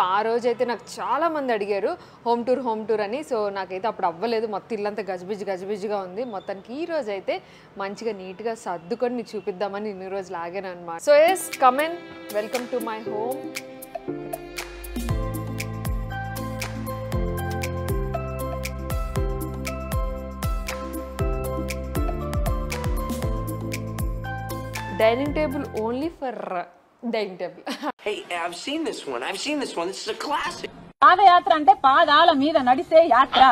ఆ రోజైతే నాకు చాలా మంది అడిగారు హోమ్ టూర్ అని. సో నాకైతే అప్పుడు అవ్వలేదు, మొత్తం ఇల్లంతా గజిబిజిగా ఉంది. మొత్తానికి ఈ రోజు అయితే మంచిగా నీట్గా సర్దుకొని నీకు చూపిద్దామని ఇన్ని రోజులు ఆగాను అనమాట. So yes come in, welcome to my home. Dining table only for dining table. Hey, I've seen this one. This is a classic. పాదయాత్ర అంటే పాదాల మీద నడిసే యాత్ర.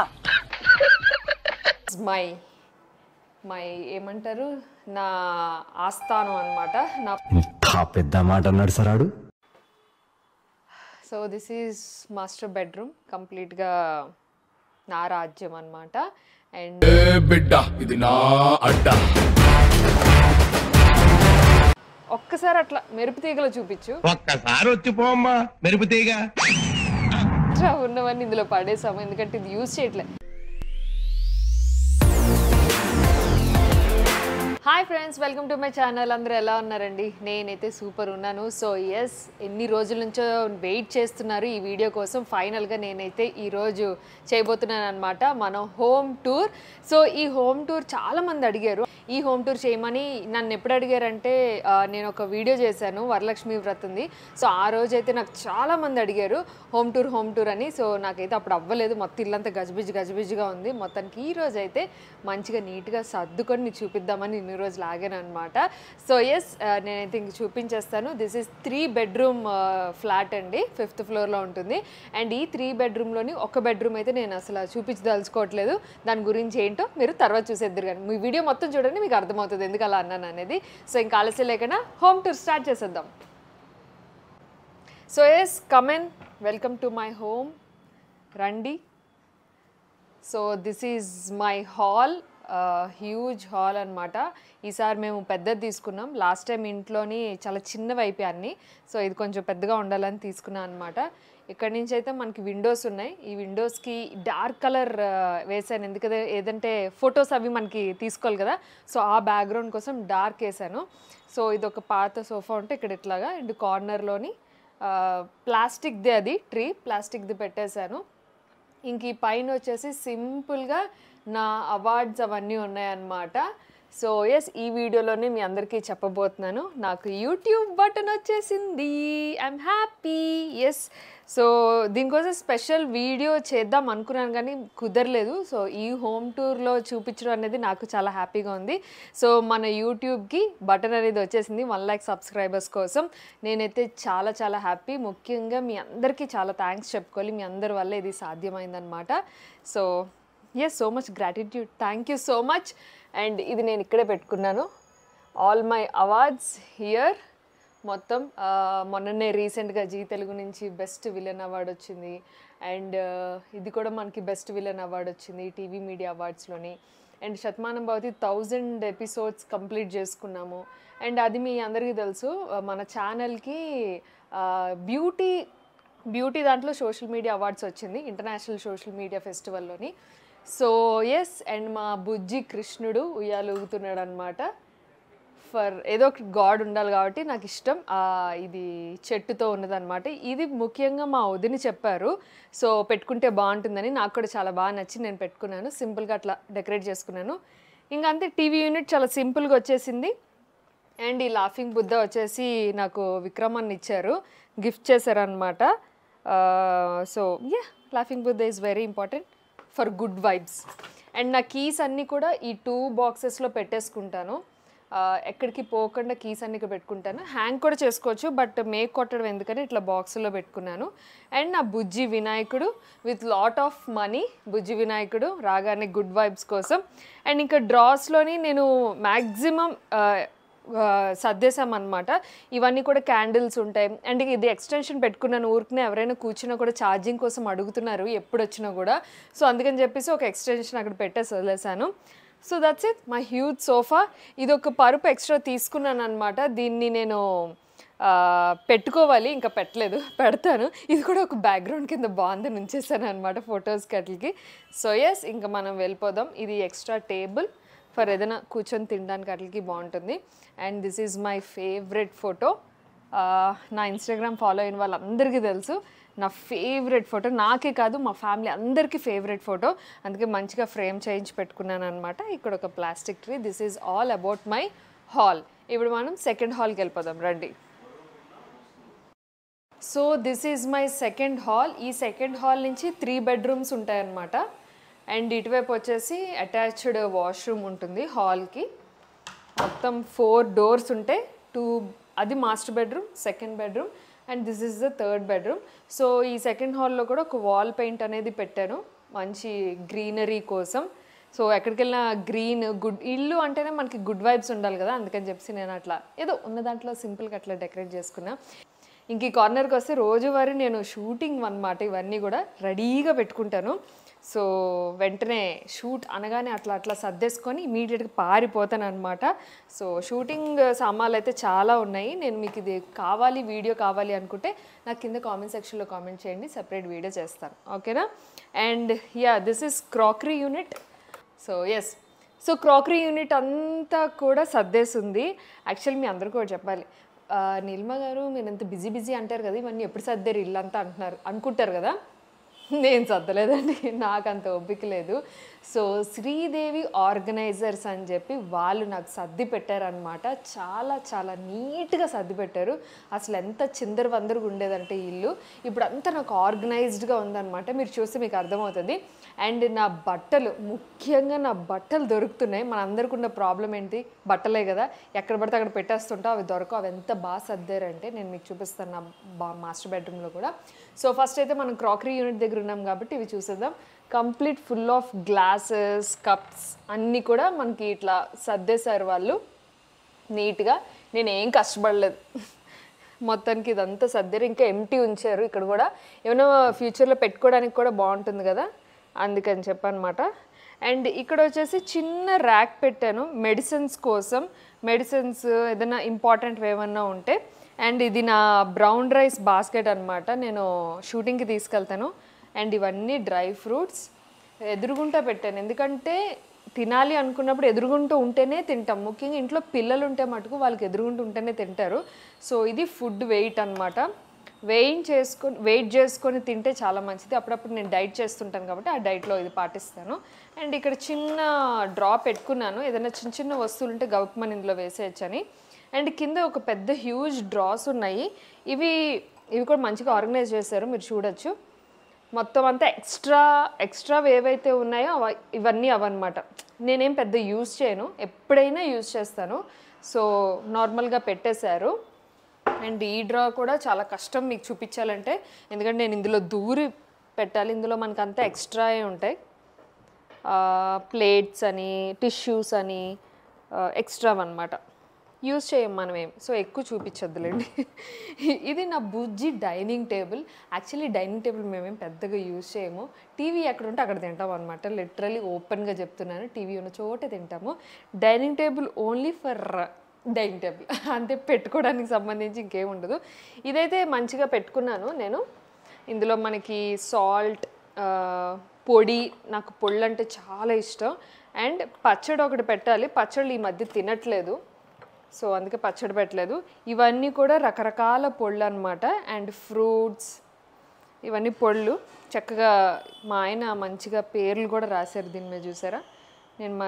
మై ఏమంటారు, నా ఆస్థానం అనమాట. నా పెద్ద మాట అన్నాడు సరాడు. So this is master bedroom, కంప్లీట్గా నా రాజ్యం అనమాట. అండ్ బిడ్డ ఇది నా అడ్డ. ఒక్కసారి అట్లా మెరుపు తీగలో చూపించు. ఒక్కసారి వచ్చిపోమ్మా మెరుపు తీగ. ఉన్నవన్నీ ఇందులో పడేసాము, ఎందుకంటే ఇది యూజ్ చేయట్లే. Hi friends, welcome to my channel. అందరూ ఎలా ఉన్నారండి? నేనైతే సూపర్ ఉన్నాను. సో ఎస్, ఎన్ని రోజుల నుంచో వెయిట్ చేస్తున్నారు ఈ వీడియో కోసం. ఫైనల్గా నేనైతే ఈరోజు చేయబోతున్నాను అనమాట మన హోమ్ టూర్. సో ఈ హోమ్ టూర్ చాలామంది అడిగారు, ఈ హోమ్ టూర్ చేయమని. నన్ను ఎప్పుడు అడిగారంటే, నేను ఒక వీడియో చేశాను వరలక్ష్మి వ్రతంది. సో ఆ రోజైతే నాకు చాలామంది అడిగారు హోమ్ టూర్ అని. సో నాకైతే అప్పుడు అవ్వలేదు, మొత్తం ఇల్లంతా గజిబిజిగా ఉంది. మొత్తానికి ఈ రోజు అయితే మంచిగా నీట్గా సర్దుకొని నీకు చూపిద్దామని ఇన్ని రోజులు ఆగాను అనమాట. సో ఎస్, నేనైతే ఇంక చూపించేస్తాను. దిస్ ఈజ్ 3 బెడ్రూమ్ ఫ్లాట్ అండి, 5th ఫ్లోర్లో ఉంటుంది. అండ్ ఈ 3 బెడ్రూమ్లోని ఒక బెడ్రూమ్ అయితే నేను అసలు చూపించదలుచుకోవట్లేదు. దాని గురించి ఏంటో మీరు తర్వాత చూసేద్దరు, కానీ మీ వీడియో మొత్తం చూడండి, మీకు అర్థమవుతుంది ఎందుకు అలా అన్నాను అనేది. సో ఇంకా ఆలస్యం లేకుండా హోమ్ టూర్ స్టార్ట్ చేసేద్దాం. So yes come in, welcome to my home. రండి. So this is my hall, huge hall అనమాట. ఈసారి మేము పెద్దది తీసుకున్నాం. లాస్ట్ టైం ఇంట్లోని చాలా చిన్నవి అయిపోయాయి అన్నీ. సో ఇది కొంచెం పెద్దగా ఉండాలని తీసుకున్నాను అనమాట. ఇక్కడ నుంచి అయితే మనకి విండోస్ ఉన్నాయి. ఈ విండోస్కి డార్క్ కలర్ వేసాను, ఎందుకంటే ఏదంటే ఫొటోస్ అవి మనకి తీసుకోవాలి కదా. సో ఆ బ్యాక్గ్రౌండ్ కోసం డార్క్ వేసాను. సో ఇది ఒక పాత సోఫా ఉంటే ఇక్కడ ఇట్లాగా, అండ్ కార్నర్లోని ప్లాస్టిక్ది, అది ట్రీ ప్లాస్టిక్ది పెట్టేశాను. ఇంక ఈ పైన వచ్చేసి సింపుల్గా నా అవార్డ్స్ అవన్నీ ఉన్నాయన్నమాట. సో ఎస్, ఈ వీడియోలోనే మీ అందరికీ చెప్పబోతున్నాను, నాకు యూట్యూబ్ బటన్ వచ్చేసింది. I'm happy. ఎస్, సో దీనికోసం స్పెషల్ వీడియో చేద్దాం అనుకున్నాను కానీ కుదరలేదు. సో ఈ హోమ్ టూర్లో చూపించడం అనేది నాకు చాలా హ్యాపీగా ఉంది. సో మన యూట్యూబ్కి బటన్ అనేది వచ్చేసింది 1 lakh సబ్స్క్రైబర్స్ కోసం. నేనైతే చాలా హ్యాపీ. ముఖ్యంగా మీ అందరికీ చాలా థ్యాంక్స్ చెప్పుకోవాలి, మీ అందరి వల్ల ఇది సాధ్యమైందనమాట. So yes, so much gratitude, thank you so much. And ఇది నేను ఇక్కడే పెట్టుకున్నాను, ఆల్ మై అవార్డ్స్ హియర్. మొత్తం మొన్ననే రీసెంట్గా జీ తెలుగు నుంచి బెస్ట్ విలన్ అవార్డు వచ్చింది. అండ్ ఇది కూడా మనకి బెస్ట్ విలన్ అవార్డు వచ్చింది TV media అవార్డ్స్లోని. And Shatamanam Bhavati 1000 episodes complete చేసుకున్నాము. అండ్ అది మీ అందరికీ తెలుసు, మన ఛానల్కి బ్యూటీ దాంట్లో సోషల్ మీడియా అవార్డ్స్ వచ్చింది ఇంటర్నేషనల్ సోషల్ మీడియా ఫెస్టివల్లోని. సో ఎస్, అండ్ మా బుజ్జి కృష్ణుడు ఉయ్యాలు ఊగుతున్నాడు అనమాట. ఫర్ ఏదో ఒక గాడ్ ఉండాలి కాబట్టి నాకు ఇష్టం ఇది చెట్టుతో ఉన్నదన్నమాట. ఇది ముఖ్యంగా మా వదిన చెప్పారు, సో పెట్టుకుంటే బాగుంటుందని. నాకు కూడా చాలా బాగా నచ్చి నేను పెట్టుకున్నాను. సింపుల్గా అట్లా డెకరేట్ చేసుకున్నాను. ఇంకా అంతే, టీవీ యూనిట్ చాలా సింపుల్గా వచ్చేసింది. అండ్ ఈ లాఫింగ్ బుద్ధ వచ్చేసి నాకు విక్రమాన్ని ఇచ్చారు, గిఫ్ట్ చేశారనమాట. So yeah, laughing Buddha is very important for good vibes. And నా కీస్ అన్నీ కూడా ఈ 2 బాక్సెస్లో పెట్టేసుకుంటాను, ఎక్కడికి పోకుండా కీస్ అన్ని ఇక్కడ పెట్టుకుంటాను. హ్యాంగ్ కూడా చేసుకోవచ్చు, బట్ మేక్ కొట్టడం ఎందుకని ఇట్లా బాక్సుల్లో పెట్టుకున్నాను. అండ్ నా బుజ్జి వినాయకుడు విత్ లాట్ ఆఫ్ మనీ, బుజ్జి వినాయకుడు రాగానే గుడ్ వైబ్స్ కోసం. అండ్ ఇంకా డ్రాస్లోని నేను మ్యాక్సిమం సర్దేశామన్నమాట. ఇవన్నీ కూడా క్యాండిల్స్ ఉంటాయి. అండ్ ఇది ఎక్స్టెన్షన్ పెట్టుకున్నాను, ఊరికనే ఎవరైనా కూర్చున్నా కూడా ఛార్జింగ్ కోసం అడుగుతున్నారు ఎప్పుడు వచ్చినా కూడా. సో అందుకని చెప్పేసి ఒక ఎక్స్టెన్షన్ అక్కడ పెట్టేసి వదిలేసాను. So that's it, my huge sofa. ఇది ఒక పరుపు ఎక్స్ట్రా తీసుకున్నాను అనమాట. దీన్ని నేను పెట్టుకోవాలి, ఇంకా పెట్టలేదు, పెడతాను. ఇది కూడా ఒక బ్యాక్గ్రౌండ్ కింద బాగుంది ఉంచేసాను అనమాట ఫొటోస్కి అట్లకి. సో ఎస్, ఇంకా మనం వెళ్ళిపోదాం. ఇది ఎక్స్ట్రా టేబుల్ ఫర్ ఏదైనా కూర్చొని తినడానికి అట్లకి బాగుంటుంది. And this is my favourite photo. నా ఇన్స్టాగ్రామ్ ఫాలో అయిన వాళ్ళందరికీ తెలుసు, నా ఫేవరెట్ ఫోటో, నాకే కాదు మా ఫ్యామిలీ అందరికీ ఫేవరెట్ ఫోటో. అందుకే మంచిగా ఫ్రేమ్ చేయించి పెట్టుకున్నాను అనమాట. ఇక్కడ ఒక plastic tree. This is all about my hall. ఇప్పుడు మనం సెకండ్ హాల్కి వెళ్ళిపోదాం రండి. So this is my second hall. ఈ సెకండ్ హాల్ నుంచి 3 బెడ్రూమ్స్ ఉంటాయన్నమాట. అండ్ ఇటువైపు వచ్చేసి అటాచ్డ్ వాష్రూమ్ ఉంటుంది హాల్కి. మొత్తం 4 డోర్స్ ఉంటాయి. 2 అది master bedroom, second bedroom, and this is the third bedroom. So ఈ సెకండ్ హాల్లో కూడా ఒక వాల్ పెయింట్ అనేది పెట్టాను మంచి గ్రీనరీ కోసం. సో ఎక్కడికి వెళ్ళినా గ్రీన్ గుడ్, ఇల్లు అంటేనే మనకి గుడ్ వైబ్స్ ఉండాలి కదా, అందుకని చెప్పి నేను అట్లా ఏదో ఉన్న దాంట్లో సింపుల్గా అట్లా డెకరేట్ చేసుకున్నా. ఇంక ఈ కార్నర్కి వస్తే రోజువారీ నేను షూటింగ్ అన్నమాట, ఇవన్నీ కూడా రెడీగా పెట్టుకుంటాను. సో వెంటనే షూట్ అనగానే అట్లా సర్దేసుకొని ఇమీడియట్గా పారిపోతాను అనమాట. సో షూటింగ్ సామాన్లు అయితే చాలా ఉన్నాయి. నేను మీకు ఇది కావాలి, వీడియో కావాలి అనుకుంటే నాకు కింద కామెంట్ సెక్షన్లో కామెంట్ చేయండి, సెపరేట్ వీడియో చేస్తాను, ఓకేనా. And yeah, this is crockery unit. So yes, so crockery unit అంతా కూడా సర్దేసింది. యాక్చువల్లీ మీ అందరికీ కూడా చెప్పాలి, నీలిమ గారు మీరు ఎంత బిజీ అంటారు కదా, ఇవన్నీ ఎప్పుడు సర్దారు ఇల్లు అంతా అనుకుంటారు కదా. నేను సర్దలేదండి, నాకు అంత ఓపిక లేదు. సో శ్రీదేవి ఆర్గనైజర్స్ అని చెప్పి వాళ్ళు నాకు సర్ది పెట్టారనమాట. చాలా చాలా నీట్గా సర్ది పెట్టారు. అసలు ఎంత చిందరవందరగా ఉండేదంటే ఇల్లు, ఇప్పుడు అంతా నాకు ఆర్గనైజ్డ్గా ఉందన్నమాట. మీరు చూస్తే మీకు అర్థమవుతుంది. అండ్ నా బట్టలు, ముఖ్యంగా నా బట్టలు దొరుకుతున్నాయి. మన అందరికి ఉన్న ప్రాబ్లం ఏంటి, బట్టలే కదా, ఎక్కడ పడితే అక్కడ పెట్టేస్తుంటాం, అవి దొరకవు. అవి ఎంత బాగా సర్దారంటే నేను మీకు చూపిస్తాను నా మాస్టర్ బెడ్రూమ్లో కూడా. సో ఫస్ట్ అయితే మనం క్రాకరీ యూనిట్ దగ్గర ఉన్నాం కాబట్టి ఇవి చూసేద్దాం. Complete full of glasses, cups అన్నీ కూడా మనకి ఇట్లా సర్దేశారు వాళ్ళు నీట్గా. నేను ఏం కష్టపడలేదు, మొత్తానికి ఇదంతా సర్దారు. ఇంకా ఎంటీ ఉంచారు ఇక్కడ కూడా, ఏమైనా ఫ్యూచర్లో పెట్టుకోవడానికి కూడా బాగుంటుంది కదా, అందుకని చెప్పనమాట. అండ్ ఇక్కడ వచ్చేసి చిన్న ర్యాక్ పెట్టాను మెడిసిన్స్ కోసం, మెడిసిన్స్ ఏదైనా ఇంపార్టెంట్ ఏమన్నా ఉంటే. అండ్ ఇది నా బ్రౌన్ రైస్ బాస్కెట్ అనమాట, నేను షూటింగ్కి తీసుకెళ్తాను. అండ్ ఇవన్నీ డ్రై ఫ్రూట్స్ ఎదురుగుంటా పెట్టాను, ఎందుకంటే తినాలి అనుకున్నప్పుడు ఎదురుగుంటూ ఉంటేనే తింటాం. ముఖ్యంగా ఇంట్లో పిల్లలు ఉంటే మటుకు వాళ్ళకి ఎదురుగుంటూ ఉంటేనే తింటారు. సో ఇది ఫుడ్ వెయిట్ అనమాట, వెయిట్ చేసుకొని తింటే చాలా మంచిది. అప్పుడప్పుడు నేను డైట్ చేస్తుంటాను కాబట్టి ఆ డైట్లో ఇది పాటిస్తాను. అండ్ ఇక్కడ చిన్న డ్రా పెట్టుకున్నాను, ఏదైనా చిన్న చిన్న వస్తువులు ఉంటే గౌక్మన్ ఇందులో వేసేయచ్చని. అండ్ కింద ఒక పెద్ద హ్యూజ్ డ్రాస్ ఉన్నాయి, ఇవి కూడా మంచిగా ఆర్గనైజ్ చేశారు, మీరు చూడొచ్చు. మొత్తం అంతా ఎక్స్ట్రా ఏవైతే ఉన్నాయో ఇవన్నీ అవన్నమాట. నేనేం పెద్ద యూజ్ చేయను, ఎప్పుడైనా యూజ్ చేస్తాను. సో నార్మల్గా పెట్టేశారు. అండ్ ఈ డ్రా కూడా చాలా కష్టం మీకు చూపించాలంటే, ఎందుకంటే నేను ఇందులో దూరి పెట్టాలి. ఇందులో మనకు అంతా ఎక్స్ట్రాయే ఉంటాయి, ప్లేట్స్ అని, టిష్యూస్ అని ఎక్స్ట్రా అన్నమాట. యూజ్ చేయం మనమేం, సో ఎక్కువ చూపించొద్దులేండి. ఇది నా బుజ్జి dining table. Actually dining table మేమేం పెద్దగా యూజ్ చేయము, టీవీ ఎక్కడ ఉంటే అక్కడ తింటాం అనమాట. లిటరలీ ఓపెన్గా చెప్తున్నాను, టీవీ ఉన్న చోట తింటాము. Dining table only for dining table, అంతే, పెట్టుకోవడానికి సంబంధించి ఇంకేం ఉండదు. ఇదైతే మంచిగా పెట్టుకున్నాను నేను. ఇందులో మనకి సాల్ట్, పొడి, నాకు పొళ్ళు అంటే చాలా ఇష్టం. అండ్ పచ్చడి ఒకటి పెట్టాలి, పచ్చళ్ళు ఈ మధ్య తినట్లేదు, సో అందుకే పచ్చడి పెట్టలేదు. ఇవన్నీ కూడా రకరకాల పొళ్ళు అనమాట. అండ్ ఫ్రూట్స్, ఇవన్నీ పొళ్ళు. చక్కగా మా ఆయన మంచిగా పేర్లు కూడా రాశారు దీని మీద, చూసారా. నేను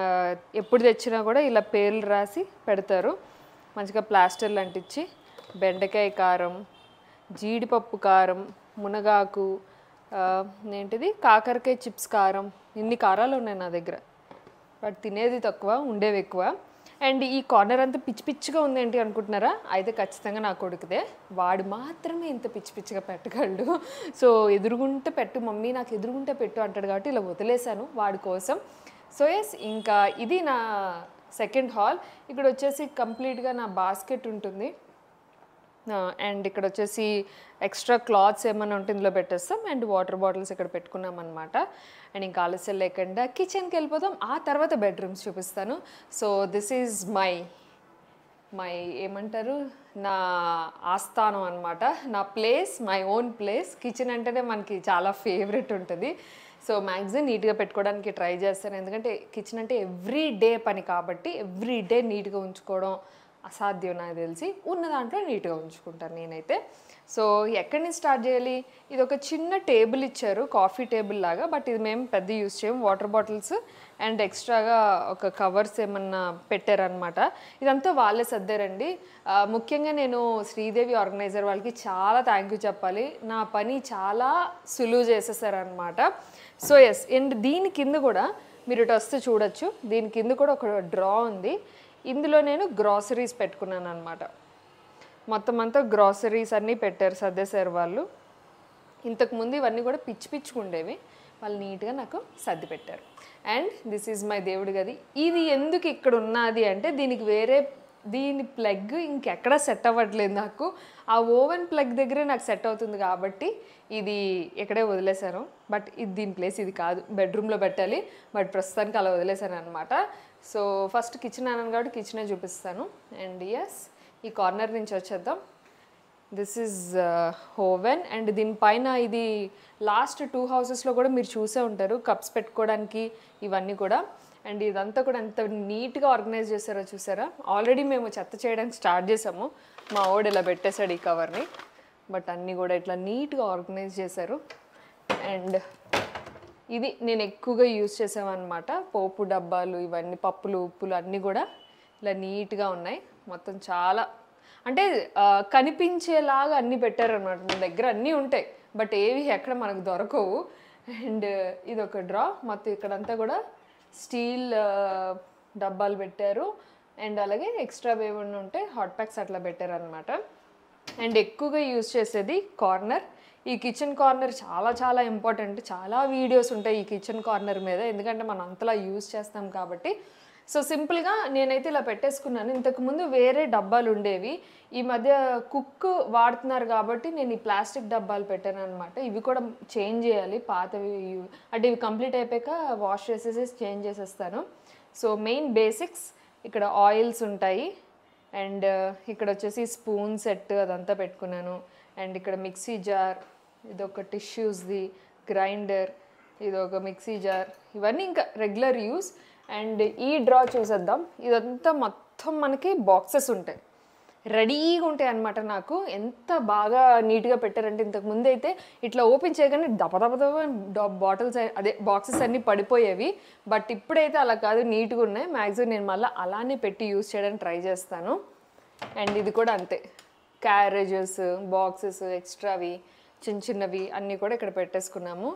ఎప్పుడు తెచ్చినా కూడా ఇలా పేర్లు రాసి పెడతారు, మంచిగా ప్లాస్టర్లు అంటించి. బెండకాయ కారం, జీడిపప్పు కారం, మునగాకు, ఏంటిది కాకరకాయ చిప్స్ కారం, ఇన్ని కారాలు ఉన్నాయి నా దగ్గర. బట్ తినేది తక్కువ, ఉండేవి ఎక్కువ. అండ్ ఈ కార్నర్ అంతా పిచ్చిగా ఉంది ఏంటి అనుకుంటున్నారా, అయితే ఖచ్చితంగా నా కొడుకుదే, వాడు మాత్రమే ఇంత పిచ్చిగా పెట్టగలడు. సో ఎదురుగుంటే పెట్టు మమ్మీ, నాకు ఎదురుగుంటే పెట్టు అంటాడు కాబట్టి ఇలా వదిలేశాను వాడి కోసం. సో ఎస్, ఇంకా ఇది నా సెకండ్ హాల్. ఇక్కడ వచ్చేసి కంప్లీట్గా నా బాస్కెట్ ఉంటుంది. అండ్ ఇక్కడ వచ్చేసి ఎక్స్ట్రా క్లాత్స్ ఏమైనా ఉంటే ఇందులో పెట్టేస్తాం. అండ్ వాటర్ బాటిల్స్ ఇక్కడ పెట్టుకున్నాం అనమాట. అండ్ ఇంకా ఆలస్యం లేకుండా కిచెన్కి వెళ్ళిపోతాం, ఆ తర్వాత బెడ్రూమ్స్ చూపిస్తాను. సో దిస్ ఈజ్ మై ఏమంటారు, నా ఆస్థానం అనమాట, నా place, my own place. Kitchen అంటేనే మనకి చాలా ఫేవరెట్ ఉంటుంది. సో మ్యాక్సిమం నీట్గా పెట్టుకోవడానికి ట్రై చేస్తాను, ఎందుకంటే కిచెన్ అంటే ఎవ్రీ డే పని కాబట్టి ఎవ్రీ డే నీట్గా ఉంచుకోవడం అసాధ్యం నాకు తెలిసి. ఉన్న దాంట్లో నీట్గా ఉంచుకుంటాను నేనైతే. సో ఎక్కడి నుంచి స్టార్ట్ చేయాలి? ఇది ఒక చిన్న టేబుల్ ఇచ్చారు, కాఫీ టేబుల్ లాగా, బట్ ఇది మేము పెద్ద యూస్ చేయం. వాటర్ బాటిల్స్ అండ్ ఎక్స్ట్రాగా ఒక కవర్స్ ఏమన్నా పెట్టారనమాట. ఇదంతా వాళ్ళే సర్దారండి. ముఖ్యంగా నేను శ్రీదేవి ఆర్గనైజర్ వాళ్ళకి చాలా థ్యాంక్ యూ చెప్పాలి. నా పని చాలా సులువు చేసేసారనమాట. సో ఎస్, అండ్ దీని కింద కూడా మీరు ఇటు వస్తే చూడొచ్చు, దీని కింద కూడా ఒక డ్రా ఉంది. ఇందులో నేను గ్రాసరీస్ పెట్టుకున్నాను అనమాట. మొత్తం అంతా గ్రాసరీస్ అన్నీ పెట్టారు, సర్దేశారు వాళ్ళు. ఇంతకుముందు ఇవన్నీ కూడా పిచ్చి పిచ్చుకుండేవి, వాళ్ళు నీట్గా నాకు సర్ది పెట్టారు. అండ్ దిస్ ఈజ్ మై దేవుడి గది. ఇది ఎందుకు ఇక్కడ ఉన్నది అంటే దీని ప్లగ్ ఇంకెక్కడ సెట్ అవ్వట్లేదు నాకు. ఆ ఓవెన్ ప్లగ్ దగ్గరే నాకు సెట్ అవుతుంది కాబట్టి ఇది ఇక్కడే వదిలేశాను. బట్ ఇది దీని ప్లేస్ ఇది కాదు, బెడ్రూమ్లో పెట్టాలి. బట్ ప్రస్తుతానికి అలా వదిలేశాను అనమాట. సో ఫస్ట్ కిచెన్ అన్నాను కాబట్టి కిచెనే చూపిస్తాను. అండ్ ఎస్, ఈ కార్నర్ నుంచి వచ్చేద్దాం. This is oven. అండ్ దీనిపైన ఇది లాస్ట్ 2 హౌసెస్లో కూడా మీరు చూసే ఉంటారు, కప్స్ పెట్టుకోవడానికి ఇవన్నీ కూడా. అండ్ ఇదంతా కూడా ఎంత నీట్గా ఆర్గనైజ్ చేశారో చూసారా. ఆల్రెడీ మేము చెత్త చేయడానికి స్టార్ట్ చేసాము. మా వాడు ఇలా పెట్టేశాడు ఈ కవర్ని, బట్ అన్నీ కూడా ఇట్లా నీట్గా ఆర్గనైజ్ చేశారు. అండ్ ఇది నేను ఎక్కువగా యూజ్ చేసామన్నమాట. పోపు డబ్బాలు, ఇవన్నీ పప్పులు ఉప్పులు అన్నీ కూడా ఇలా నీట్గా ఉన్నాయి. మొత్తం చాలా అంటే కనిపించేలాగా అన్నీ పెట్టారనమాట. మన దగ్గర అన్నీ ఉంటాయి, బట్ ఏవి ఎక్కడ మనకు దొరకవు. అండ్ ఇది ఒక డ్రా. మొత్తం ఇక్కడంతా కూడా స్టీల్ డబ్బాలు పెట్టారు. అండ్ అలాగే ఎక్స్ట్రా ఏమన్నా ఉంటే హాట్ ప్యాక్స్ అట్లా పెట్టారనమాట. అండ్ ఎక్కువగా యూజ్ చేసేది కార్నర్. ఈ కిచెన్ కార్నర్ చాలా చాలా ఇంపార్టెంట్. చాలా వీడియోస్ ఉంటాయి ఈ కిచెన్ కార్నర్ మీద, ఎందుకంటే మనం అంతలా యూజ్ చేస్తాం కాబట్టి. సో సింపుల్గా నేనైతే ఇలా పెట్టేసుకున్నాను. ఇంతకుముందు వేరే డబ్బాలు ఉండేవి, ఈ మధ్య కుక్ వాడుతున్నారు కాబట్టి నేను ఈ ప్లాస్టిక్ డబ్బాలు పెట్టాను అనమాట. ఇవి కూడా చేంజ్ చేయాలి, పాతవి అంటే ఇవి కంప్లీట్ అయిపోయాక వాష్ చేసేసి చేంజ్ చేసేస్తాను. సో మెయిన్ బేసిక్స్ ఇక్కడ ఆయిల్స్ ఉంటాయి. అండ్ ఇక్కడ వచ్చేసి స్పూన్ సెట్ అదంతా పెట్టుకున్నాను. అండ్ ఇక్కడ మిక్సీ జార్, ఇదొక టిష్యూస్ది, గ్రైండర్, ఇదొక మిక్సీ జార్, ఇవన్నీ ఇంకా రెగ్యులర్ యూస్. అండ్ ఈ డ్రా చూసేద్దాం. ఇదంతా మొత్తం మనకి బాక్సెస్ ఉంటాయి, రెడీగా ఉంటాయి అన్నమాట. నాకు ఎంత బాగా నీట్గా పెట్టారంటే, ఇంతకుముందు అయితే ఇట్లా ఓపెన్ చేయగానే దప బాటిల్స్ అదే బాక్సెస్ అన్నీ పడిపోయేవి. బట్ ఇప్పుడైతే అలా కాదు, నీట్గా ఉన్నాయి. మ్యాక్సిమం నేను మళ్ళీ అలానే పెట్టి యూస్ చేయడానికి ట్రై చేస్తాను. అండ్ ఇది కూడా అంతే, క్యారేజెస్, బాక్సెస్, ఎక్స్ట్రావి చిన్న చిన్నవి అన్నీ కూడా ఇక్కడ పెట్టేసుకున్నాము.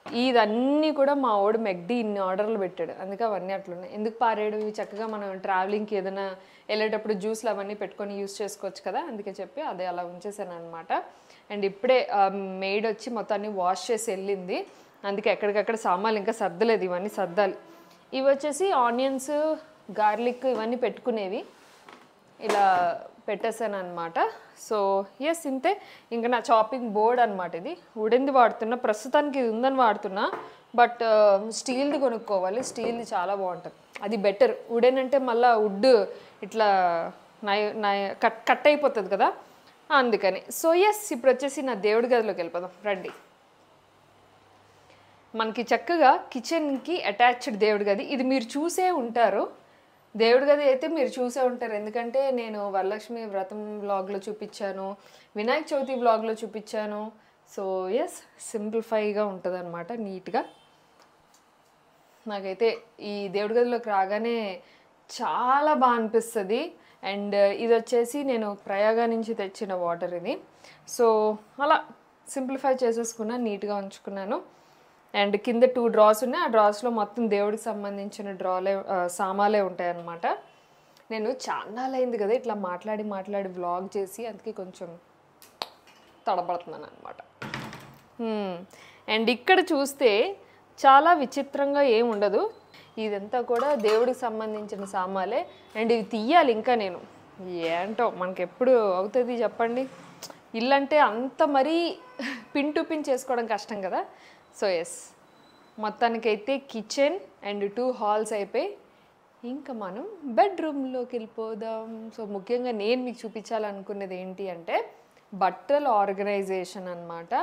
ఇదన్నీ కూడా మా వాడు మెగ్డీ ఇన్ని ఆర్డర్లు పెట్టాడు, అందుకే అవన్నీ అట్లున్నాయి. ఎందుకు పారేయడు, ఇవి చక్కగా మనం ట్రావెలింగ్కి ఏదైనా వెళ్ళేటప్పుడు జ్యూస్లు అవన్నీ పెట్టుకొని యూస్ చేసుకోవచ్చు కదా, అందుకే చెప్పి అదే అలా ఉంచేసాను అనమాట. అండ్ ఇప్పుడే మెయిడ్ వచ్చి మొత్తాన్ని వాష్ చేసి వెళ్ళింది, అందుకే ఎక్కడికక్కడ సామాన్లు ఇంకా సర్దలేదు, ఇవన్నీ సర్దాలి. ఇవి వచ్చేసి ఆనియన్స్, గార్లిక్ ఇవన్నీ పెట్టుకునేవి ఇలా పెట్టేశాను అనమాట. సో ఎస్ ఇంతే. ఇంకా నా చాపింగ్ బోర్డ్ అనమాట. ఇది వుడెన్ది వాడుతున్నా ప్రస్తుతానికి, ఇది ఉందని వాడుతున్నా. బట్ స్టీల్ది కొనుక్కోవాలి, స్టీల్ది చాలా బాగుంటుంది, అది బెటర్. వుడెన్ అంటే మళ్ళీ వుడ్ ఇట్లా కట్ అయిపోతుంది కదా, అందుకని. సో ఎస్, ఇప్పుడు వచ్చేసి నా దేవుడి గదిలోకి వెళ్ళిపోదాం రండి. మనకి చక్కగా కిచెన్కి అటాచ్డ్ దేవుడి గది. ఇది మీరు చూసే ఉంటారు, దేవుడి గది అయితే మీరు చూసే ఉంటారు, ఎందుకంటే నేను వరలక్ష్మి వ్రతం వ్లాగ్లో చూపించాను, వినాయక చవితి వ్లాగ్లో చూపించాను. సో ఎస్, సింప్లిఫైగా ఉంటుంది అనమాట, నీట్గా. నాకైతే ఈ దేవుడి గదిలోకి రాగానే చాలా బాగా అనిపిస్తుంది. అండ్ ఇది వచ్చేసి నేను ప్రయాగ నుంచి తెచ్చిన వాటర్ ఇది. సో అలా సింప్లిఫై చేసేసుకున్నాను, నీట్గా ఉంచుకున్నాను. అండ్ కింద 2 డ్రాస్ ఉన్నాయి, ఆ డ్రాస్లో మొత్తం దేవుడికి సంబంధించిన సామాలే ఉంటాయి అన్నమాట. నేను చాలాలైంది కదా ఇట్లా మాట్లాడి వ్లాగ్ చేసి, అందుకే కొంచెం తడబడుతున్నాను అనమాట. అండ్ ఇక్కడ చూస్తే చాలా విచిత్రంగా ఏం ఉండదు, ఇదంతా కూడా దేవుడికి సంబంధించిన సామాలే. అండ్ ఇవి తీయాలి ఇంకా నేను, ఏంటో మనకి ఎప్పుడు అవుతుంది చెప్పండి. ఇల్లు అంటే అంత మరీ పిన్ టు పిన్ చేసుకోవడం కష్టం కదా. సో ఎస్, మొత్తానికైతే కిచెన్ అండ్ 2 హాల్స్ అయిపోయి ఇంకా మనం బెడ్రూమ్లోకి వెళ్ళిపోదాం. సో ముఖ్యంగా నేను మీకు చూపించాలనుకున్నది ఏంటి అంటే, బట్టల ఆర్గనైజేషన్ అన్నమాట.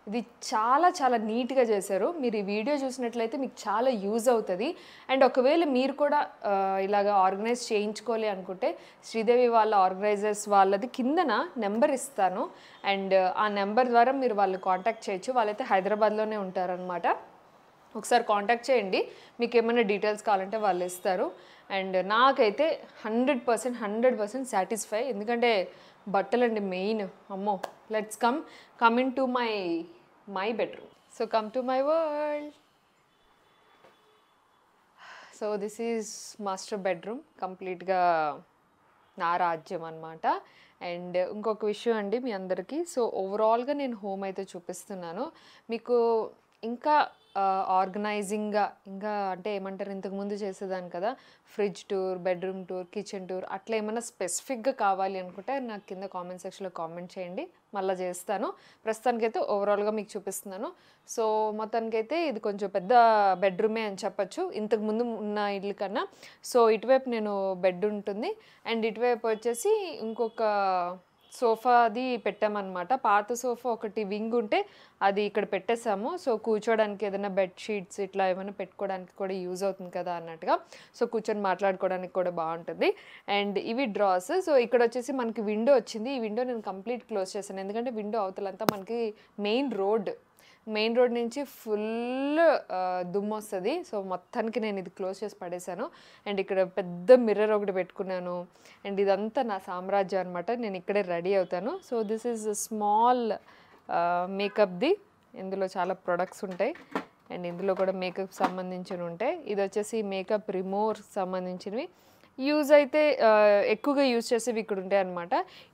ఇది చాలా చాలా నీట్గా చేశారు. మీరు ఈ వీడియో చూసినట్లయితే మీకు చాలా యూజ్ అవుతుంది. అండ్ ఒకవేళ మీరు కూడా ఇలాగ ఆర్గనైజ్ చేయించుకోవాలి అనుకుంటే శ్రీదేవి వాళ్ళ ఆర్గనైజర్స్ వాళ్ళది కిందన నెంబర్ ఇస్తాను. అండ్ ఆ నెంబర్ ద్వారా మీరు వాళ్ళు కాంటాక్ట్ చేయొచ్చు. వాళ్ళైతే హైదరాబాద్లోనే ఉంటారనమాట. ఒకసారి కాంటాక్ట్ చేయండి, మీకు ఏమైనా డీటెయిల్స్ కావాలంటే వాళ్ళు ఇస్తారు. అండ్ నాకైతే 100% సాటిస్ఫై, ఎందుకంటే బట్టలండి మెయిన్. అమ్మో, let's come in to my bedroom. So come to my world. So this is master bedroom, కంప్లీట్గా నా రాజ్యం అనమాట. అండ్ ఇంకొక విషయం అండి మీ అందరికీ, సో ఓవరాల్గా నేను హోమ్ అయితే చూపిస్తున్నాను మీకు. ఇంకా ఆర్గనైజింగ్గా, ఇంకా అంటే ఏమంటారు, ఇంతకుముందు చేసేదాన్ని కదా, fridge tour, bedroom tour, kitchen tour, అట్లా ఏమైనా స్పెసిఫిక్గా కావాలి అనుకుంటే నాకు కింద కామెంట్ సెక్షన్లో కామెంట్ చేయండి, మళ్ళీ చేస్తాను. ప్రస్తుతానికైతే ఓవరాల్గా మీకు చూపిస్తున్నాను. సో మొత్తానికైతే ఇది కొంచెం పెద్ద బెడ్రూమే అని చెప్పచ్చు ఇంతకుముందు ఉన్న ఇల్లు కన్నా. సో ఇటువైపు నేను బెడ్ ఉంటుంది, అండ్ ఇటువైపు వచ్చేసి ఇంకొక సోఫాది పెట్టామన్నమాట. పాత సోఫా ఒకటి వింగ్ ఉంటే అది ఇక్కడ పెట్టేసాము. సో కూర్చోడానికి ఏదైనా బెడ్షీట్స్ ఇట్లా ఏమైనా పెట్టుకోవడానికి కూడా యూజ్ అవుతుంది కదా అన్నట్టుగా. సో కూర్చొని మాట్లాడుకోవడానికి కూడా బాగుంటుంది. అండ్ ఇవి డ్రాస్. సో ఇక్కడ వచ్చేసి మనకి విండో వచ్చింది. ఈ విండో నేను కంప్లీట్ క్లోజ్ చేశాను, ఎందుకంటే విండో అవతలంతా మనకి మెయిన్ రోడ్ నుంచి ఫుల్ దుమ్ము వస్తుంది. సో మొత్తానికి నేను ఇది క్లోజ్ చేసి పడేశాను. అండ్ ఇక్కడ పెద్ద మిర్రర్ ఒకటి పెట్టుకున్నాను. అండ్ ఇదంతా నా సామ్రాజ్యం అనమాట, నేను ఇక్కడే రెడీ అవుతాను. సో దిస్ ఈజ్ స్మాల్ మేకప్ది. ఇందులో చాలా ప్రొడక్ట్స్ ఉంటాయి, అండ్ ఇందులో కూడా మేకప్ సంబంధించినవి ఉంటాయి. ఇది వచ్చేసి మేకప్ రిమూవర్ సంబంధించినవి. యూజ్ అయితే ఎక్కువగా యూజ్ చేసేవి ఇక్కడ ఉంటాయి అనమాట.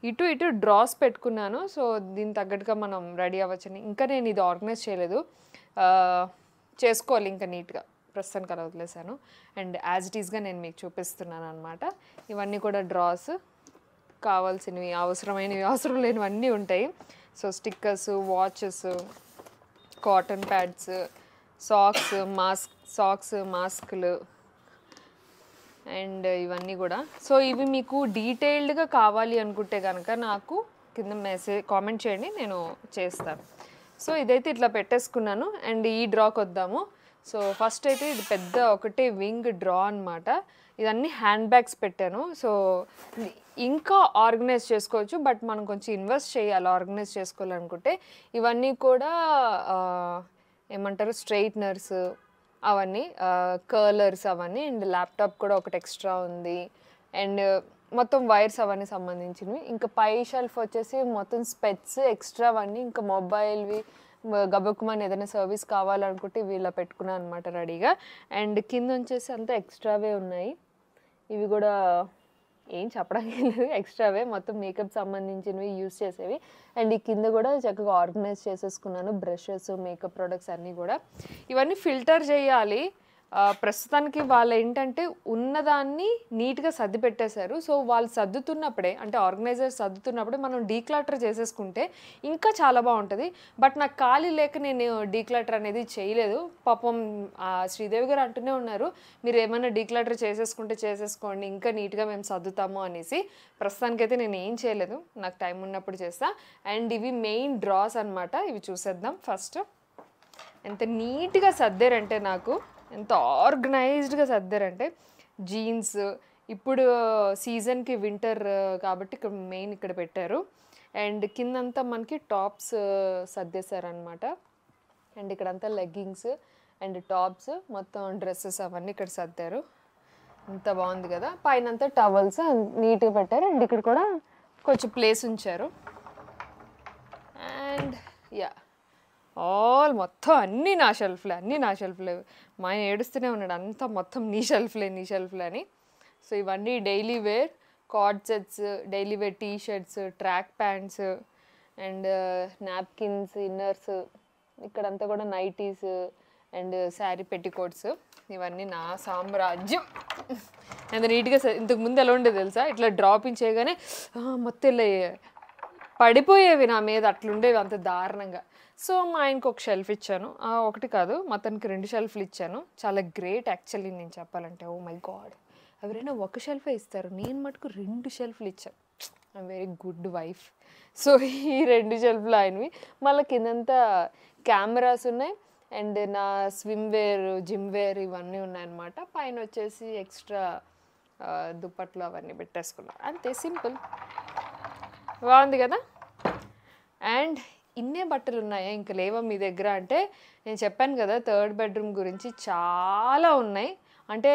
ఇటు డ్రాస్ పెట్టుకున్నాను. సో దీనికి తగ్గట్టుగా మనం రెడీ అవ్వచ్చని. ఇంకా నేను ఇది ఆర్గనైజ్ చేయలేదు, చేసుకోవాలి ఇంకా నీట్గా. ప్రస్తుతానికి అలా వదిలేసాను. అండ్ యాజ్ ఇట్ ఈస్గా నేను మీకు చూపిస్తున్నాను అనమాట. ఇవన్నీ కూడా డ్రాస్, కావాల్సినవి, అవసరమైనవి, అవసరం లేనివి అన్నీ ఉంటాయి. So stickers, watches, cotton pods, socks, మాస్కులు, అండ్ ఇవన్నీ కూడా. సో ఇవి మీకు డీటెయిల్డ్గా కావాలి అనుకుంటే కనుక నాకు కింద కామెంట్ చేయండి, నేను చేస్తాను. సో ఇదైతే ఇట్లా పెట్టేసుకున్నాను. అండ్ ఈ డ్రాకి వద్దాము. సో ఫస్ట్ అయితే ఇది పెద్ద ఒకటే వింగ్ డ్రా అనమాట. ఇదన్నీ హ్యాండ్ బ్యాగ్స్ పెట్టాను. సో ఇంకా ఆర్గనైజ్ చేసుకోవచ్చు, బట్ మనం కొంచెం ఇన్వెస్ట్ చేయాలి ఆర్గనైజ్ చేసుకోవాలనుకుంటే. ఇవన్నీ కూడా ఏమంటారు, స్ట్రైట్నర్స్, అవన్నీ కర్లర్స్ అవన్నీ. అండ్ ల్యాప్టాప్ కూడా ఒకటి ఎక్స్ట్రా ఉంది. అండ్ మొత్తం వైర్స్ అవన్నీ సంబంధించినవి. ఇంకా పై షెల్ఫ్ వచ్చేసి మొత్తం స్పెట్స్ ఎక్స్ట్రా అవన్నీ, ఇంకా మొబైల్వి గబక్కుమని ఏదైనా సర్వీస్ కావాలనుకుంటే వీళ్ళ పెట్టుకున్నాను అనమాట రెడీగా. అండ్ కింద వచ్చేసి అంతా ఎక్స్ట్రావే ఉన్నాయి. ఇవి కూడా ఏం చెప్పడానికి లేదు, ఎక్స్ట్రావే, మొత్తం మేకప్ సంబంధించినవి యూస్ చేసేవి. అండ్ ఈ కింద కూడా చక్కగా ఆర్గనైజ్ చేసేసుకున్నాను, బ్రషెస్, మేకప్ ప్రొడక్ట్స్ అన్నీ కూడా. ఇవన్నీ ఫిల్టర్ చేయాలి. ప్రస్తుతానికి వాళ్ళు ఏంటంటే ఉన్నదాన్ని నీట్గా సర్ది పెట్టేశారు. సో వాళ్ళు సర్దుతున్నప్పుడే, అంటే ఆర్గనైజర్ సర్దుతున్నప్పుడే మనం డీక్లటర్ చేసేసుకుంటే ఇంకా చాలా బాగుంటుంది. బట్ నాకు ఖాళీ లేక నేను డీక్లటర్ అనేది చేయలేదు. పాపం శ్రీదేవి గారు అంటూనే ఉన్నారు, మీరు ఏమైనా డీక్లటర్ చేసేసుకుంటే చేసేసుకోండి, ఇంకా నీట్గా మేము సర్దుతాము అనేసి. ప్రస్తుతానికైతే నేను ఏం చేయలేదు, నాకు టైం ఉన్నప్పుడు చేస్తా. అండ్ ఇవి మెయిన్ డ్రాస్ అనమాట. ఇవి చూసేద్దాం ఫస్ట్. ఎంత నీట్గా సర్దారంటే, నాకు ఎంత ఆర్గనైజ్డ్గా సర్దారంటే. జీన్స్ ఇప్పుడు సీజన్కి వింటర్ కాబట్టి ఇక్కడ మెయిన్ ఇక్కడ పెట్టారు. అండ్ కిందంతా మనకి టాప్స్ సర్దేశారనమాట. అండ్ ఇక్కడంతా లెగ్గింగ్స్ అండ్ టాప్స్, మొత్తం డ్రెస్సెస్ అవన్నీ ఇక్కడ సర్దారు. ఎంత బాగుంది కదా. పైన అంతా టవల్స్ నీట్గా పెట్టారు. అండ్ ఇక్కడ కూడా కొంచెం ప్లేస్ ఉంచారు. అండ్ యా, మొత్తం అన్నీ నా షెల్ఫ్లే. మా ఆయన ఏడుస్తూనే ఉన్నాడు, అంతా మొత్తం నీ షెల్ఫ్లే అని. సో ఇవన్నీ daily wear co-ord sets, daily wear T-shirts, track pants, and napkins, inners, ఇక్కడంతా కూడా నైటీస్ అండ్ శారీ పెట్టికోట్స్. ఇవన్నీ నా సామ్రాజ్యం. ఎంత నీట్గా ఇంతకు ముందు ఎలా ఉండేది తెలుసా, ఇట్లా డ్రాపింగ్ చేయగానే మొత్తం ఇలా పడిపోయేవి నా మీద, అట్లుండేవి అంత దారుణంగా. సో మా ఆయనకు ఒక షెల్ఫ్ ఇచ్చాను, ఒకటి కాదు మొత్తానికి 2 షెల్ఫ్లు ఇచ్చాను. చాలా గ్రేట్ యాక్చువల్లీ నేను చెప్పాలంటే. ఓ మై గాడ్, ఎవరైనా ఒక షెల్ఫే ఇస్తారు, నేను మటుకు 2 షెల్ఫ్లు ఇచ్చాను. I'm very good wife. So ఈ 2 షెల్ఫ్లు ఆయనవి. మళ్ళీ కిందంతా కెమెరాస్ ఉన్నాయి అండ్ నా స్విమ్ వేర్, జిమ్ వేర్ ఇవన్నీ ఉన్నాయన్నమాట. పైన వచ్చేసి ఎక్స్ట్రా దుప్పట్లు అవన్నీ పెట్టేసుకున్నాను. అంతే, సింపుల్. బాగుంది కదా. అండ్ ఇన్నే బట్టలు ఉన్నాయా ఇంకా లేవా మీ దగ్గర అంటే, నేను చెప్పాను కదా 3rd బెడ్రూమ్ గురించి చాలా ఉన్నాయి. అంటే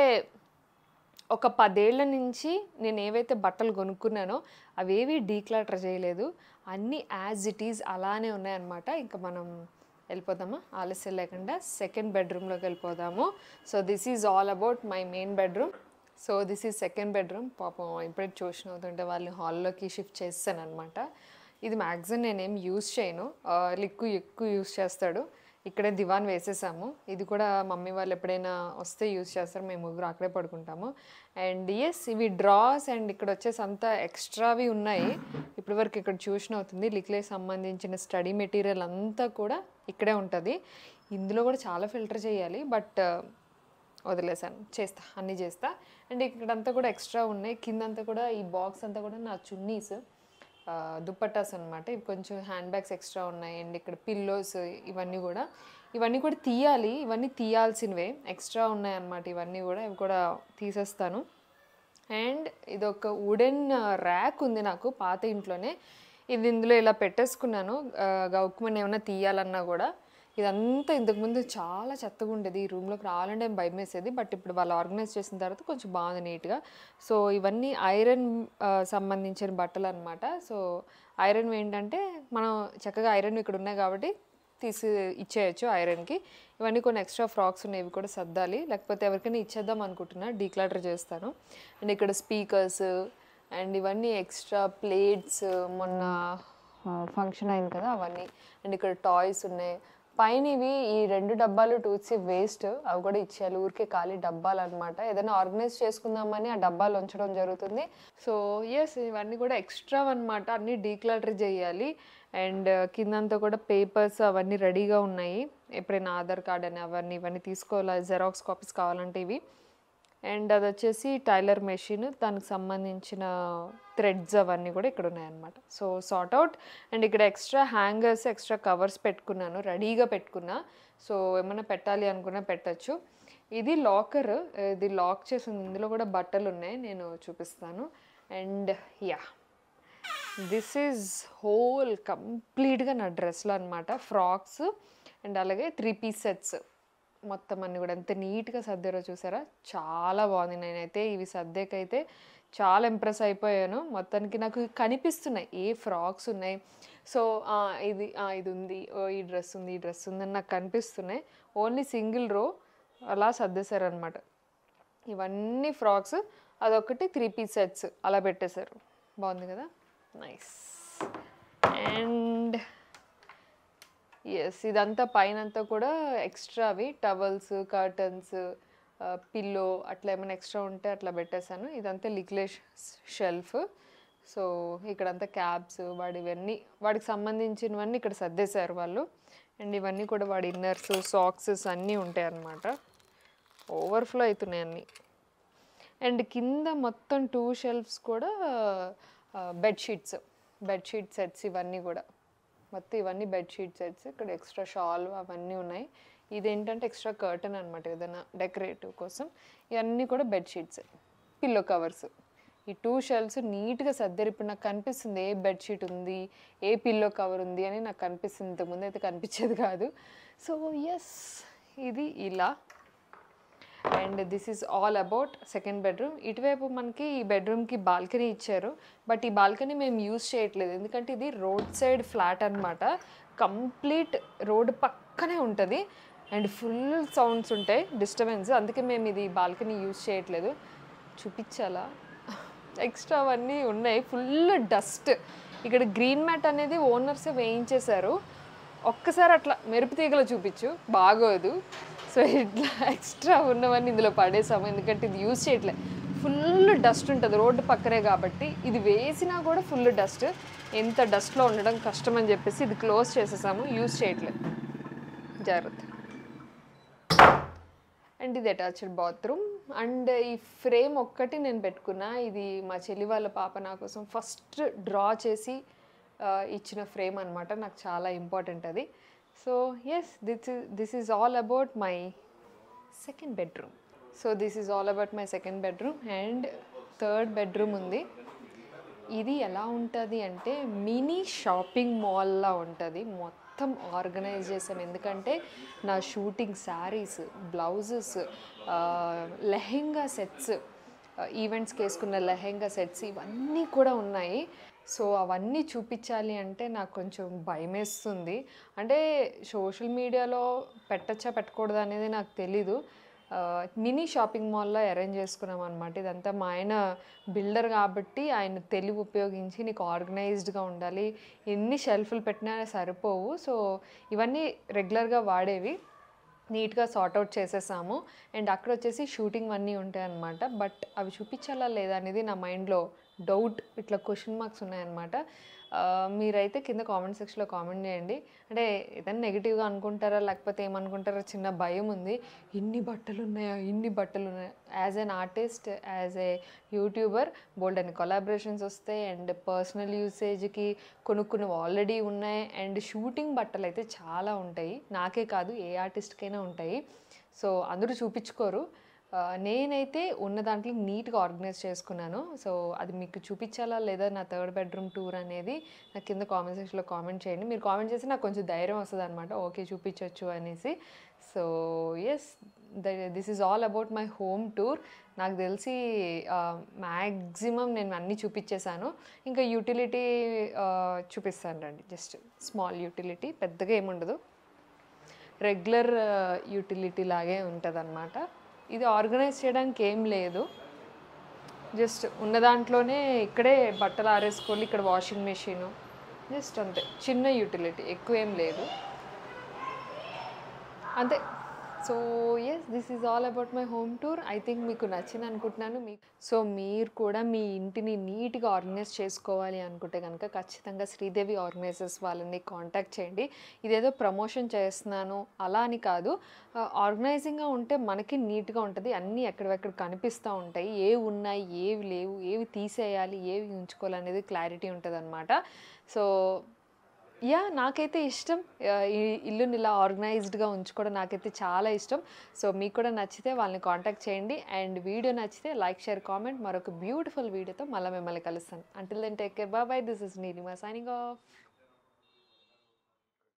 ఒక 10 ఏళ్ల నుంచి నేను ఏవైతే బట్టలు కొనుక్కున్నానో అవేవి డీక్లటర్ చేయలేదు, అన్నీ యాజ్ ఇట్ ఈజ్ అలానే ఉన్నాయన్నమాట. ఇంకా మనం వెళ్ళిపోదామా ఆలస్యం లేకుండా 2nd బెడ్రూమ్లోకి వెళ్ళిపోదాము. So this is all about my main bedroom. So this is 2nd bedroom. పాపం ఇప్పుడే ట్యూషన్ అవుతుంటే వాళ్ళని హాల్లోకి షిఫ్ట్ చేస్తాను అనమాట. ఇది మ్యాక్సిమం నేనేం యూజ్ చేయను, ఎక్కువ యూజ్ చేస్తాడు. ఇక్కడే దివాన్ వేసేసాము. ఇది కూడా మమ్మీ వాళ్ళు ఎప్పుడైనా వస్తే యూజ్ చేస్తారు, మేము ముగ్గురు అక్కడే పడుకుంటాము. అండ్ ఎస్, ఇవి డ్రాస్ అండ్ ఇక్కడ వచ్చేసి అంతా ఎక్స్ట్రావి ఉన్నాయి. ఇప్పటి వరకు ఇక్కడ ట్యూషన్ అవుతుంది. లిక్లేకి సంబంధించిన స్టడీ మెటీరియల్ అంతా కూడా ఇక్కడే ఉంటుంది. ఇందులో కూడా చాలా ఫిల్టర్ చేయాలి, బట్ వదిలేసాను, అన్నీ చేస్తా. అండ్ ఇక్కడంతా కూడా ఎక్స్ట్రా ఉన్నాయి. కిందంతా కూడా ఈ బాక్స్ అంతా కూడా నా చున్నీస్, దుప్పట్టాస్ అనమాట. ఇవి కొంచెం హ్యాండ్ బ్యాగ్స్ ఎక్స్ట్రా ఉన్నాయి. అండ్ ఇక్కడ పిల్లోస్ ఇవన్నీ కూడా తీయాలి. ఇవన్నీ తీయాల్సినవే, ఎక్స్ట్రా ఉన్నాయి అన్నమాట. ఇవన్నీ కూడా తీసేస్తాను. అండ్ ఇది ఒక వుడెన్ ర్యాక్ ఉంది నాకు పాత ఇంట్లోనే. ఇది ఇందులో ఇలా పెట్టేసుకున్నాను. గౌక్కుమని ఏమైనా తీయాలన్నా కూడా. ఇదంతా ఇంతకుముందు చాలా చెత్తగా ఉండేది, ఈ రూమ్లోకి రావాలంటే భయం వేసేది. బట్ ఇప్పుడు వాళ్ళు ఆర్గనైజ్ చేసిన తర్వాత కొంచెం బాగుంది నీట్గా. సో ఇవన్నీ ఐరన్ సంబంధించిన బట్టలు అనమాట. సో ఐరన్ ఏంటంటే మనం చక్కగా ఐరన్ ఇక్కడ ఉన్నాయి కాబట్టి తీసి ఇచ్చేయచ్చు ఐరన్కి. ఇవన్నీ కొన్ని ఎక్స్ట్రా ఫ్రాక్స్ ఉన్నాయి, ఇవి కూడా సర్దాలి, లేకపోతే ఎవరికైనా ఇచ్చేద్దాం అనుకుంటున్నా, డీక్లటర్ చేస్తాను. అండ్ ఇక్కడ స్పీకర్స్ అండ్ ఇవన్నీ ఎక్స్ట్రా ప్లేట్స్, మొన్న ఫంక్షన్ అయింది కదా అవన్నీ. అండ్ ఇక్కడ టాయ్స్ ఉన్నాయి. పైన ఇవి ఈ 2 డబ్బాలు టూత్స్ వేస్ట్, అవి కూడా ఇచ్చేయాలి. ఊరికే ఖాళీ డబ్బాలు అనమాట. ఏదైనా ఆర్గనైజ్ చేసుకుందామని ఆ డబ్బాలు ఉంచడం జరుగుతుంది. సో ఎస్, ఇవన్నీ కూడా ఎక్స్ట్రా అనమాట, అన్నీ డీక్లటర్ చేయాలి. అండ్ కిందంతా కూడా పేపర్స్ అవన్నీ రెడీగా ఉన్నాయి. ఎప్పుడైనా ఆధార్ కార్డ్ అని ఇవన్నీ తీసుకోవాలి, జెరాక్స్ కాపీస్ కావాలంటే ఇవి. అండ్ అది వచ్చేసి టైలర్ మెషిన్, దానికి సంబంధించిన థ్రెడ్స్ అవన్నీ కూడా ఇక్కడ ఉన్నాయన్నమాట. So sort out. అండ్ ఇక్కడ ఎక్స్ట్రా హ్యాంగర్స్, ఎక్స్ట్రా కవర్స్ పెట్టుకున్నాను, రెడీగా పెట్టుకున్నా. సో ఏమైనా పెట్టాలి అనుకున్నా పెట్టచ్చు. ఇది లాకర్, ఇది లాక్ చేసింది, ఇందులో కూడా బట్టలు ఉన్నాయి, నేను చూపిస్తాను. And yeah, this is whole కంప్లీట్గా నా డ్రెస్లో అనమాట, ఫ్రాక్స్ అండ్ అలాగే 3-piece సెట్స్ మొత్తం అన్నీ కూడా ఎంత నీట్గా సర్దారో చూసారా, చాలా బాగుంది. నేనైతే ఇవి సర్దేకైతే చాలా ఇంప్రెస్ అయిపోయాను. మొత్తానికి నాకు కనిపిస్తున్నాయి ఏ ఫ్రాక్స్ ఉన్నాయి. సో ఇది ఉంది, ఈ డ్రెస్ ఉంది అని నాకు కనిపిస్తున్నాయి. ఓన్లీ సింగిల్ రో అలా సర్దేశారనమాట. ఇవన్నీ ఫ్రాక్స్, అదొకటి 3-piece సెట్స్ అలా పెట్టేశారు. బాగుంది కదా, నైస్. అండ్ ఎస్, ఇదంతా పైనంతా కూడా ఎక్స్ట్రావి టవల్స్, కర్టన్స్, పిల్లో అట్లా ఏమైనా ఎక్స్ట్రా ఉంటే అట్లా పెట్టేశాను. ఇదంతా లిక్లేష్ షెల్ఫ్. సో ఇక్కడంతా క్యాప్స్ వాడికి సంబంధించినవన్నీ ఇక్కడ సర్దేశారు వాళ్ళు. అండ్ ఇవన్నీ కూడా వాడి ఇన్నర్స్, సాక్సెస్ అన్నీ ఉంటాయి అన్నమాట. ఓవర్ఫ్లో అవుతున్నాయి అన్నీ. అండ్ కింద మొత్తం 2 షెల్ఫ్స్ కూడా బెడ్షీట్ సెట్స్, ఇవన్నీ కూడా మొత్తం ఇవన్నీ బెడ్షీట్ సెట్స్. ఇక్కడ ఎక్స్ట్రా షాల్ అవన్నీ ఉన్నాయి. ఇదేంటంటే ఎక్స్ట్రా కర్టన్ అనమాట, ఏదైనా డెకరేటివ్ కోసం. ఇవన్నీ కూడా బెడ్షీట్స్, పిల్లో కవర్స్. ఈ 2 షెల్ఫ్స్ నీట్గా సర్దారు. ఇప్పుడు నాకు కనిపిస్తుంది ఏ బెడ్షీట్ ఉంది, ఏ పిల్లో కవర్ ఉంది అని నాకు కనిపిస్తుంది. ఇంతకుముందు అయితే కనిపించేది కాదు. సో ఎస్, ఇది ఇలా. And this is all about 2nd bedroom. ఇటువైపు మనకి ఈ బెడ్రూమ్కి బాల్కనీ ఇచ్చారు, బట్ ఈ బాల్కనీ మేము యూజ్ చేయట్లేదు, ఎందుకంటే ఇది రోడ్ సైడ్ ఫ్లాట్ అనమాట. కంప్లీట్ రోడ్ పక్కనే ఉంటుంది అండ్ ఫుల్ సౌండ్స్ ఉంటాయి, డిస్టర్బెన్స్. అందుకే మేము ఇది బాల్కనీ యూజ్ చేయట్లేదు. చూపించాలా, ఎక్స్ట్రా అవన్నీ ఉన్నాయి. Full dust. ఇక్కడ గ్రీన్ మ్యాట్ అనేది ఓనర్సే వేయించేశారు. ఒక్కసారి అట్లా మెరుపు తీగలో చూపించు, బాగోదు. సో ఇట్లా ఎక్స్ట్రా ఉన్నవన్నీ ఇందులో పడేసాము, ఎందుకంటే ఇది యూజ్ చేయట్లేదు. ఫుల్ డస్ట్ ఉంటుంది రోడ్డు పక్కనే కాబట్టి. ఇది వేసినా కూడా ఫుల్ డస్ట్. ఎంత డస్ట్లో ఉండడం కష్టం అని చెప్పేసి ఇది క్లోజ్ చేసేసాము, యూజ్ చేయట్లేదు. జాగ్రత్త. అండ్ ఇది అటాచ్డ్ బాత్రూమ్. అండ్ ఈ ఫ్రేమ్ ఒక్కటి నేను పెట్టుకున్నా. ఇది మా చెల్లి వాళ్ళ పాప నా కోసం ఫస్ట్ డ్రా చేసి ఇచ్చిన ఫ్రేమ్ అనమాట. నాకు చాలా ఇంపార్టెంట్ అది. So yes, this is all about my second bedroom. So this is all about my second bedroom. And third bedroom ఉంది. ఇది ఎలా ఉంటుంది అంటే మినీ షాపింగ్ మాల్లా ఉంటుంది. మొత్తం ఆర్గనైజ్ చేసాం, ఎందుకంటే నా shooting saris, blouses, lehenga sets, ఈవెంట్స్కి వేసుకున్న లెహెంగా సెట్స్ ఇవన్నీ కూడా ఉన్నాయి. సో అవన్నీ చూపించాలి అంటే నాకు కొంచెం భయమేస్తుంది. అంటే సోషల్ మీడియాలో పెట్టచ్చా పెట్టకూడదు అనేది నాకు తెలీదు. మినీ షాపింగ్ మాల్లో అరేంజ్ చేసుకున్నాం అనమాట. ఇదంతా మా ఆయన బిల్డర్ కాబట్టి ఆయన తెలివి ఉపయోగించి నీకు ఆర్గనైజ్డ్గా ఉండాలి, ఎన్ని షెల్ఫ్లు పెట్టినా సరిపోవు. సో ఇవన్నీ రెగ్యులర్గా వాడేవి నీట్గా సార్ట్అవుట్ చేసేసాము. అండ్ అక్కడ వచ్చేసి షూటింగ్ అన్నీ ఉంటాయి అన్నమాట. బట్ అవి చూపించాలా లేదా అనేది నా మైండ్లో డౌట్, ఇట్లా క్వశ్చన్ మార్క్స్ ఉన్నాయన్నమాట. మీరైతే కింద కామెంట్ సెక్షన్లో కామెంట్ చేయండి. అంటే ఏదైనా నెగిటివ్గా అనుకుంటారా లేకపోతే ఏమనుకుంటారా చిన్న భయం ఉంది. ఇన్ని బట్టలు ఉన్నాయా, ఇన్ని బట్టలు ఉన్నాయా. As an artist, as a YouTuber బోల్డ్ అని కొలాబరేషన్స్ వస్తాయి. అండ్ పర్సనల్ యూసేజ్కి కొనుక్కున్నవి ఆల్రెడీ ఉన్నాయి. అండ్ షూటింగ్ బట్టలు అయితే చాలా ఉంటాయి, నాకే కాదు ఏ ఆర్టిస్ట్కైనా ఉంటాయి. సో అందరూ చూపించుకోరు. నేనైతే ఉన్న దాంట్లో నీట్గా ఆర్గనైజ్ చేసుకున్నాను. సో అది మీకు చూపించాలా లేదా నా థర్డ్ బెడ్రూమ్ టూర్ అనేది నాకు కింద కామెంట్ సెక్షన్లో కామెంట్ చేయండి. మీరు కామెంట్ చేసి నాకు కొంచెం ధైర్యం వస్తుంది అనమాట, ఓకే చూపించవచ్చు అనేసి. So yes, this is all about my home tour. నాకు తెలిసి మ్యాక్సిమం నేను అన్నీ చూపించేశాను. ఇంకా యూటిలిటీ చూపిస్తాను రండి. జస్ట్ స్మాల్ యూటిలిటీ, పెద్దగా ఏముండదు, రెగ్యులర్ యూటిలిటీ లాగే ఉంటుంది అన్నమాట. ఇది ఆర్గనైజ్ చేయడానికి ఏం లేదు, జస్ట్ ఉన్న దాంట్లోనే ఇక్కడే బట్టలు ఆరేసుకోవాలి, ఇక్కడ వాషింగ్ మెషిను, జస్ట్ అంతే. చిన్న యూటిలిటీ, ఎక్కువ ఏం లేదు, అంతే. So yes, this is all about my home tour. I think మీకు నచ్చింది అనుకుంటున్నాను. సో మీరు కూడా మీ ఇంటిని నీట్గా ఆర్గనైజ్ చేసుకోవాలి అనుకుంటే కనుక ఖచ్చితంగా శ్రీదేవి ఆర్గనైజర్స్ వాళ్ళని కాంటాక్ట్ చేయండి. ఇదేదో ప్రమోషన్ చేస్తున్నాను అలా అని కాదు, ఆర్గనైజింగ్గా ఉంటే మనకి నీట్గా ఉంటుంది. అన్నీ ఎక్కడెక్కడ కనిపిస్తూ ఉంటాయి, ఏవి ఉన్నాయి ఏవి లేవు, ఏవి తీసేయాలి ఏవి ఉంచుకోవాలి అనేది క్లారిటీ ఉంటుంది అనమాట. సో యా, నాకైతే ఇష్టం ఈ ఇల్లుని ఇలా ఆర్గనైజ్డ్గా ఉంచుకోవడం, నాకైతే చాలా ఇష్టం. సో మీకు కూడా నచ్చితే వాళ్ళని కాంటాక్ట్ చేయండి. అండ్ వీడియో నచ్చితే లైక్, షేర్, కామెంట్. మరొక బ్యూటిఫుల్ వీడియోతో మళ్ళీ మిమ్మల్ని కలుస్తాను. Until then take care, bye. This is Neelima signing of.